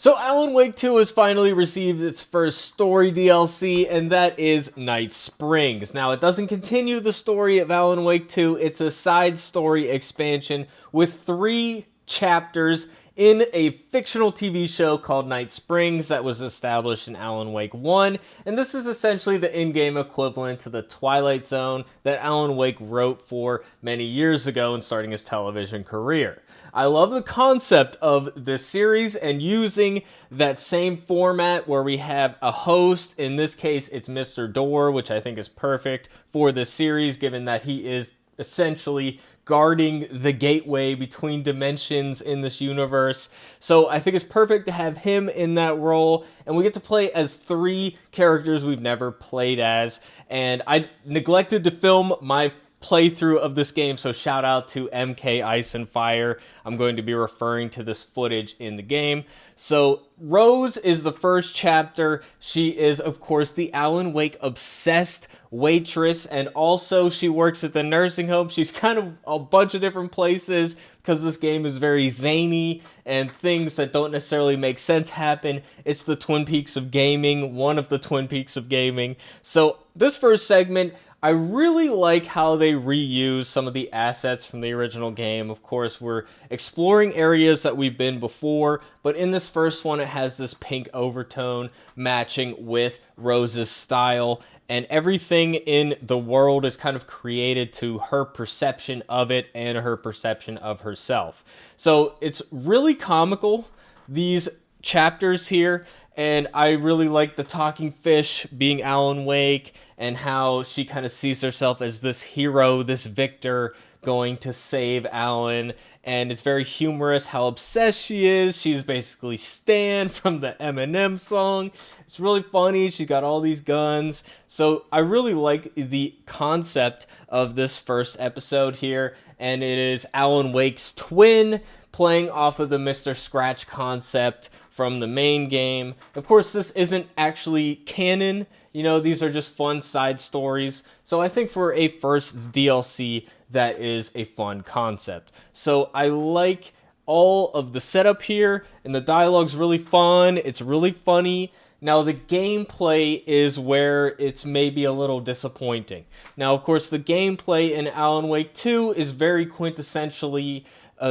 So Alan Wake 2 has finally received its first story DLC, and that is Night Springs. Now, it doesn't continue the story of Alan Wake 2, it's a side story expansion with 3 chapters in a fictional TV show called Night Springs that was established in Alan Wake 1, and this is essentially the in-game equivalent to the Twilight Zone that Alan Wake wrote for many years ago in starting his television career. I love the concept of this series and using that same format where we have a host. In this case, it's Mr. Door, which I think is perfect for this series, given that he is essentially guarding the gateway between dimensions in this universe. So I think it's perfect to have him in that role, and we get to play as 3 characters we've never played as. And I neglected to film my playthrough of this game, so shout out to MK Ice and Fire. I'm going to be referring to this footage in the game. So Rose is the first chapter. She is, of course, the Alan Wake obsessed waitress, and also she works at the nursing home. She's kind of a bunch of different places because this game is very zany and things that don't necessarily make sense happen. It's the Twin Peaks of gaming, one of the Twin Peaks of gaming. So this first segment, I really like how they reuse some of the assets from the original game. Of course, we're exploring areas that we've been before, but in this first one, it has this pink overtone matching with Rose's style, and everything in the world is kind of created to her perception of it and her perception of herself. So it's really comical, these chapters here, and I really like the talking fish being Alan Wake and how she kind of sees herself as this hero, this victor going to save Alan, and it's very humorous how obsessed she is. She's basically Stan from the Eminem song. It's really funny. She's got all these guns. So I really like the concept of this first episode here, and it is Alan Wake's twin playing off of the Mr. Scratch concept from the main game. Of course, this isn't actually canon. You know, these are just fun side stories. So I think for a first DLC, that is a fun concept. So I like all of the setup here, and the dialogue's really fun. It's really funny. Now, the gameplay is where it's maybe a little disappointing. Now, of course, the gameplay in Alan Wake 2 is very quintessentially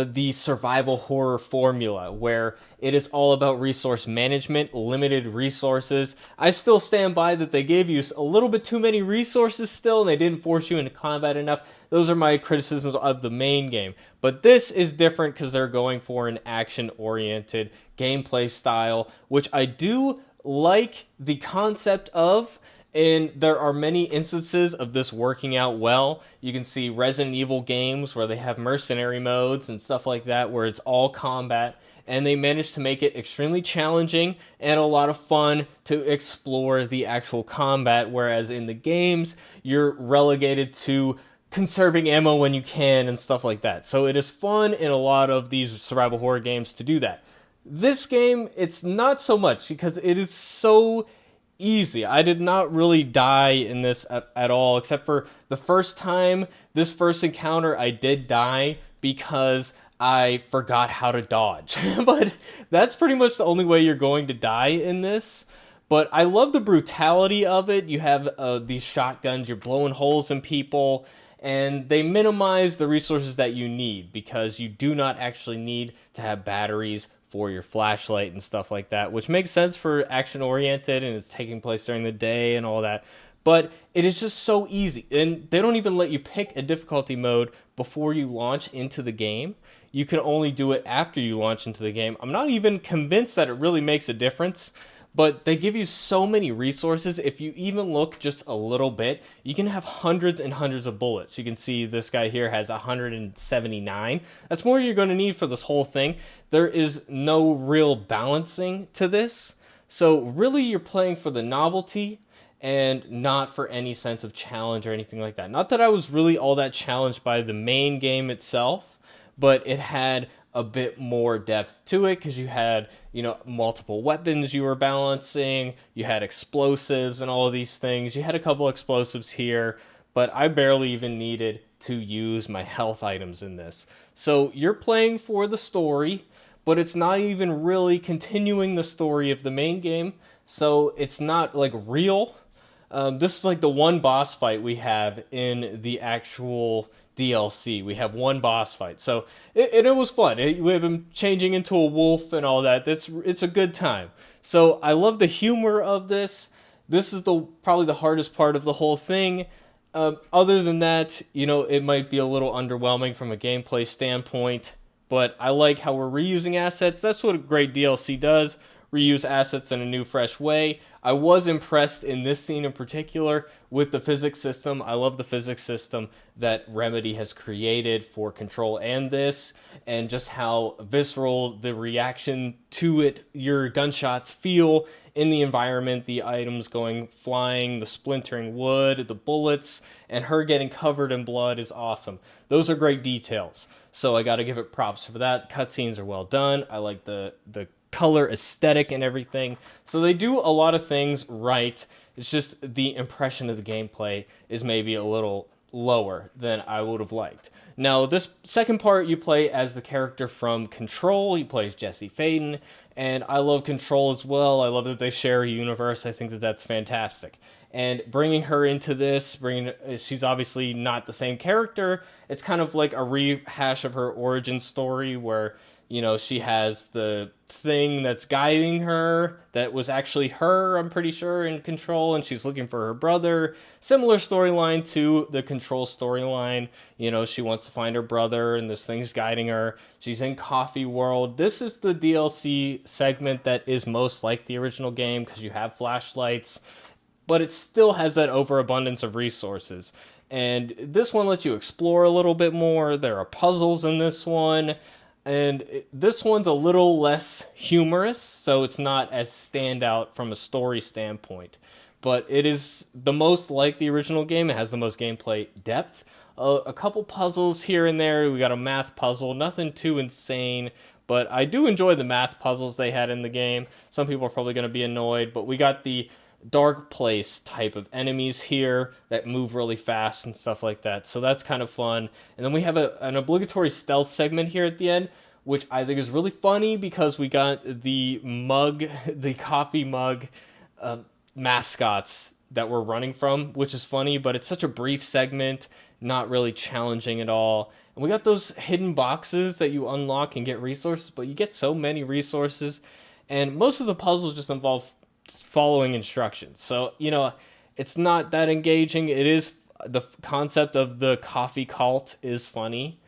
the survival horror formula, where it is all about resource management, limited resources. I still stand by that they gave you a little bit too many resources still, and they didn't force you into combat enough. Those are my criticisms of the main game. But this is different because they're going for an action-oriented gameplay style, which I do like the concept of, and there are many instances of this working out well. You can see Resident Evil games where they have mercenary modes and stuff like that, where it's all combat, and they managed to make it extremely challenging and a lot of fun to explore the actual combat, whereas in the games, you're relegated to conserving ammo when you can and stuff like that. So it is fun in a lot of these survival horror games to do that. This game, it's not so much because it is so easy. I did not really die in this at all, except for the first time, this first encounter, I did die because I forgot how to dodge. But that's pretty much the only way you're going to die in this. But I love the brutality of it. You have these shotguns, you're blowing holes in people, and they minimize the resources that you need because you do not actually need to have batteries for your flashlight and stuff like that, which makes sense for action-oriented and it's taking place during the day and all that. But it is just so easy, and they don't even let you pick a difficulty mode before you launch into the game. You can only do it after you launch into the game. I'm not even convinced that it really makes a difference, but they give you so many resources. If you even look just a little bit, you can have hundreds and hundreds of bullets. You can see this guy here has 179. That's more you're going to need for this whole thing. There is no real balancing to this. So really you're playing for the novelty and not for any sense of challenge or anything like that. Not that I was really all that challenged by the main game itself, but it had a bit more depth to it because you had, multiple weapons you were balancing, you had explosives and all of these things. You had a couple explosives here, but I barely even needed to use my health items in this. So you're playing for the story, but it's not even really continuing the story of the main game, so it's not like real. This is like the one boss fight we have in the actual DLC. We have one boss fight, so it was fun. We have him changing into a wolf and all that. It's a good time. So I love the humor of this. This is the probably the hardest part of the whole thing. Other than that, it might be a little underwhelming from a gameplay standpoint, but I like how we're reusing assets. That's what a great DLC does. Reuse assets in a new, fresh way. I was impressed in this scene in particular with the physics system. I love the physics system that Remedy has created for Control and this, and just how visceral the reaction to it, your gunshots feel in the environment, the items going flying, the splintering wood, the bullets, and her getting covered in blood is awesome. Those are great details. So I got to give it props for that. Cutscenes are well done. I like the color aesthetic and everything. So they do a lot of things right. It's just the impression of the gameplay is maybe a little lower than I would have liked. Now, this second part, you play as the character from Control. He plays Jesse Faden, and I love Control as well. I love that they share a universe. I think that that's fantastic. And bringing her into this, she's obviously not the same character. It's kind of like a rehash of her origin story where she has the thing that's guiding her that was actually her, I'm pretty sure, in Control, and she's looking for her brother. Similar storyline to the Control storyline. She wants to find her brother, and this thing's guiding her. She's in Coffee World. This is the DLC segment that is most like the original game because you have flashlights, but it still has that overabundance of resources. And this one lets you explore a little bit more. There are puzzles in this one. And this one's a little less humorous, so it's not as standout from a story standpoint. But it is the most like the original game. It has the most gameplay depth. A couple puzzles here and there. We got a math puzzle, nothing too insane, but I do enjoy the math puzzles they had in the game. Some people are probably going to be annoyed, but we got the dark place type of enemies here that move really fast and stuff like that. So that's kind of fun. And then we have an obligatory stealth segment here at the end, which I think is really funny because we got the mug, the coffee mug mascots that we're running from, which is funny, but it's such a brief segment, not really challenging at all. And we got those hidden boxes that you unlock and get resources, but you get so many resources, and most of the puzzles just involve following instructions. So, it's not that engaging. It is the concept of the coffee cult is funny.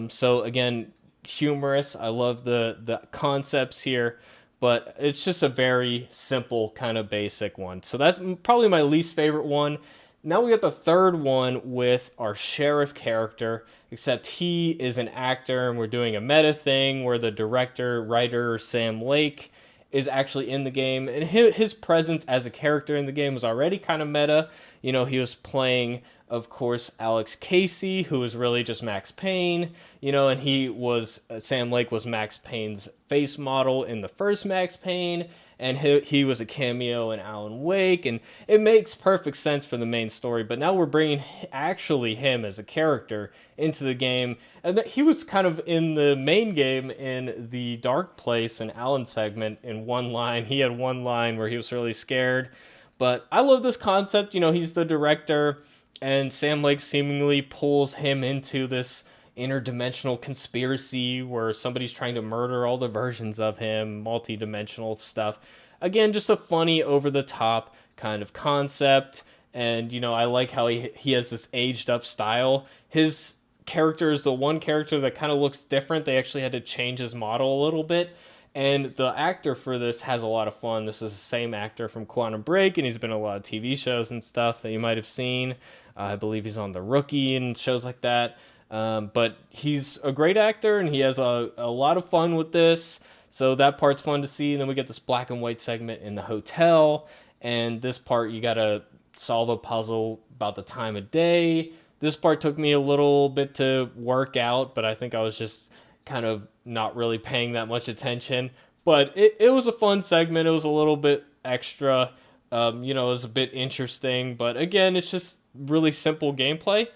So again, humorous. I love the concepts here, but it's just a very simple kind of basic one. So that's probably my least favorite one. Now we got the third one with our sheriff character, except he is an actor and we're doing a meta thing where the writer, Sam Lake, is actually in the game, and his presence as a character in the game was already kind of meta. He was playing, of course, Alex Casey, who was really just Max Payne, and Sam Lake was Max Payne's face model in the first Max Payne, and he was a cameo in Alan Wake, and it makes perfect sense for the main story. But now we're bringing actually him as a character into the game, and he was kind of in the main game in the Dark Place and Alan segment in one line. He had one line where he was really scared, but I love this concept. He's the director, and Sam Lake seemingly pulls him into this interdimensional conspiracy where somebody's trying to murder all the versions of him, multi-dimensional stuff. Again, just a funny, over-the-top kind of concept, and I like how he has this aged-up style. His character is the one character that kind of looks different. They actually had to change his model a little bit, and the actor for this has a lot of fun. This is the same actor from Quantum Break, and he's been in a lot of TV shows and stuff that you might have seen. I believe he's on The Rookie and shows like that. But he's a great actor, and he has a lot of fun with this. So that part's fun to see. And then we get this black and white segment in the hotel. And this part, you got to solve a puzzle about the time of day. This part took me a little bit to work out, but I think I was just kind of not really paying that much attention. But it was a fun segment. It was a little bit extra. It was a bit interesting. But again, it's just really simple gameplay.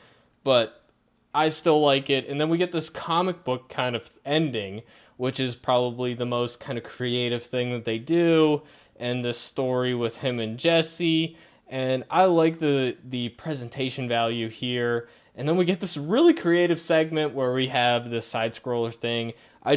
But I still like it. And then we get this comic book kind of ending which is probably the most kind of creative thing that they do, and the story with him and Jesse. And I like the presentation value here. And then we get this really creative segment where we have this side scroller thing. I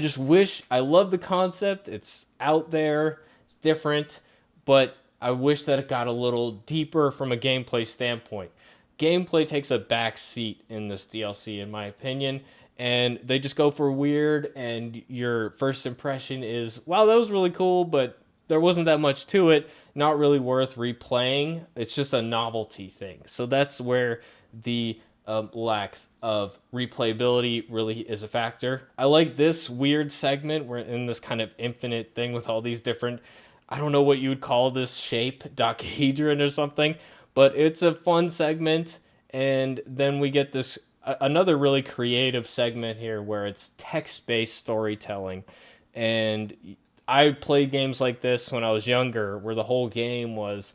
love the concept. It's out there, it's different, but I wish that it got a little deeper from a gameplay standpoint. Gameplay takes a back seat in this DLC, in my opinion, and they just go for weird, and your first impression is, wow, that was really cool, but there wasn't that much to it, not really worth replaying. It's just a novelty thing. So that's where the lack of replayability really is a factor. I like this weird segment. We're in this kind of infinite thing with all these different, I don't know what you would call this shape, dodecahedron or something, but it's a fun segment. And then we get this another really creative segment here where it's text-based storytelling. And I played games like this when I was younger, where the whole game was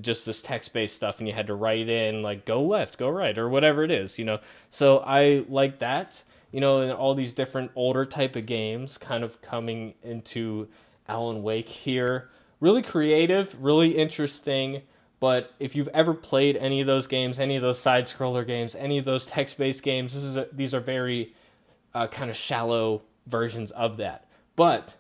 just this text-based stuff, and you had to write in like go left, go right, or whatever it is, So I like that, and all these different older type of games kind of coming into Alan Wake here. Really creative, really interesting. But if you've ever played any of those games, any of those side-scroller games, any of those text-based games, these are very kind of shallow versions of that. But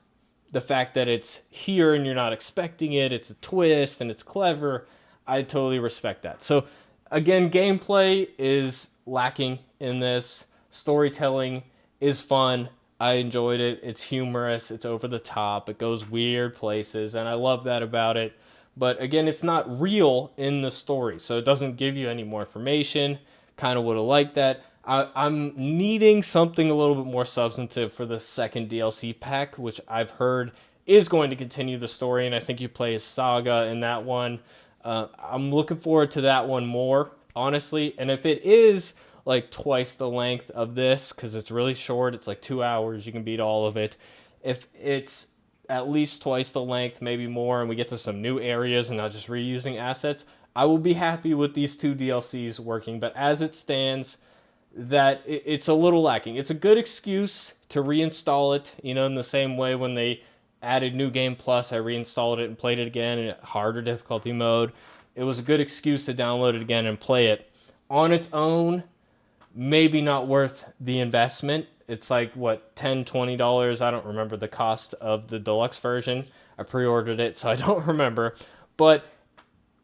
the fact that it's here and you're not expecting it, it's a twist and it's clever, I totally respect that. So again, gameplay is lacking in this. Storytelling is fun. I enjoyed it. It's humorous. It's over the top. It goes weird places, and I love that about it. But again, it's not real in the story, so it doesn't give you any more information. Kind of would have liked that. I'm needing something a little bit more substantive for the second DLC pack, which I've heard is going to continue the story, and I think you play as Saga in that one. I'm looking forward to that one more, honestly. And if it is like twice the length of this, because it's really short, it's like 2 hours, you can beat all of it. If it's at least twice the length, maybe more, and we get to some new areas and not just reusing assets, I will be happy with these 2 DLCs working. But as it stands, that it's a little lacking. It's a good excuse to reinstall it, in the same way when they added New Game Plus, I reinstalled it and played it again in harder difficulty mode. It was a good excuse to download it again and play it. On its own, maybe not worth the investment. It's like, what, $10, $20? I don't remember the cost of the deluxe version. I pre-ordered it, so I don't remember. But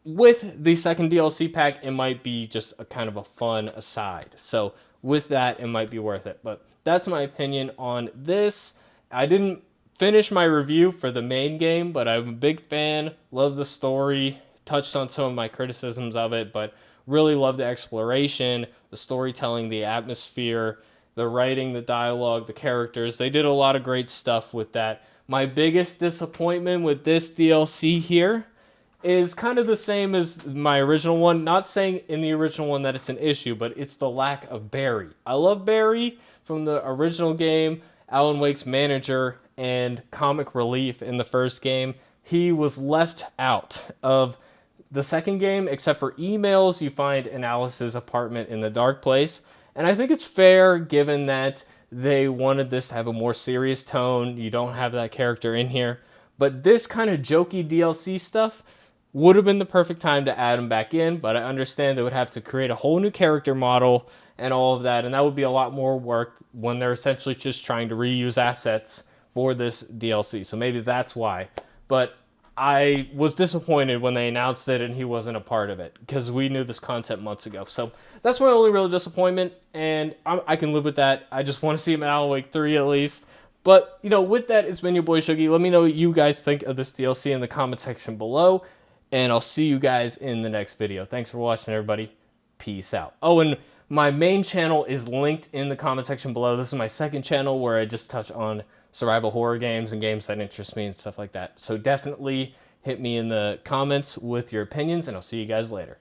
with the second DLC pack, it might be just a kind of a fun aside. So with that, it might be worth it. But that's my opinion on this. I didn't finish my review for the main game, but I'm a big fan. Love the story. Touched on some of my criticisms of it, but really love the exploration, the storytelling, the atmosphere, the writing, the dialogue, the characters. They did a lot of great stuff with that. My biggest disappointment with this DLC here is kind of the same as my original one. Not saying in the original one that it's an issue, but it's the lack of Barry. I love Barry from the original game, Alan Wake's manager and comic relief in the first game. He was left out of the second game, except for emails you find in Alice's apartment in the dark place. And I think it's fair, given that they wanted this to have a more serious tone. You don't have that character in here. But this kind of jokey DLC stuff would have been the perfect time to add him back in, but I understand they would have to create a whole new character model and all of that, and that would be a lot more work when they're essentially just trying to reuse assets for this DLC. So maybe that's why. But I was disappointed when they announced it and he wasn't a part of it, because we knew this concept months ago. So that's my only real disappointment, and I can live with that. I just want to see him in Alan Wake 3 at least. But, with that, it's been your boy Shuggy. Let me know what you guys think of this DLC in the comment section below, and I'll see you guys in the next video. Thanks for watching, everybody. Peace out. Oh, and my main channel is linked in the comment section below. This is my second channel where I just touch on survival horror games and games that interest me and stuff like that. So definitely hit me in the comments with your opinions, and I'll see you guys later.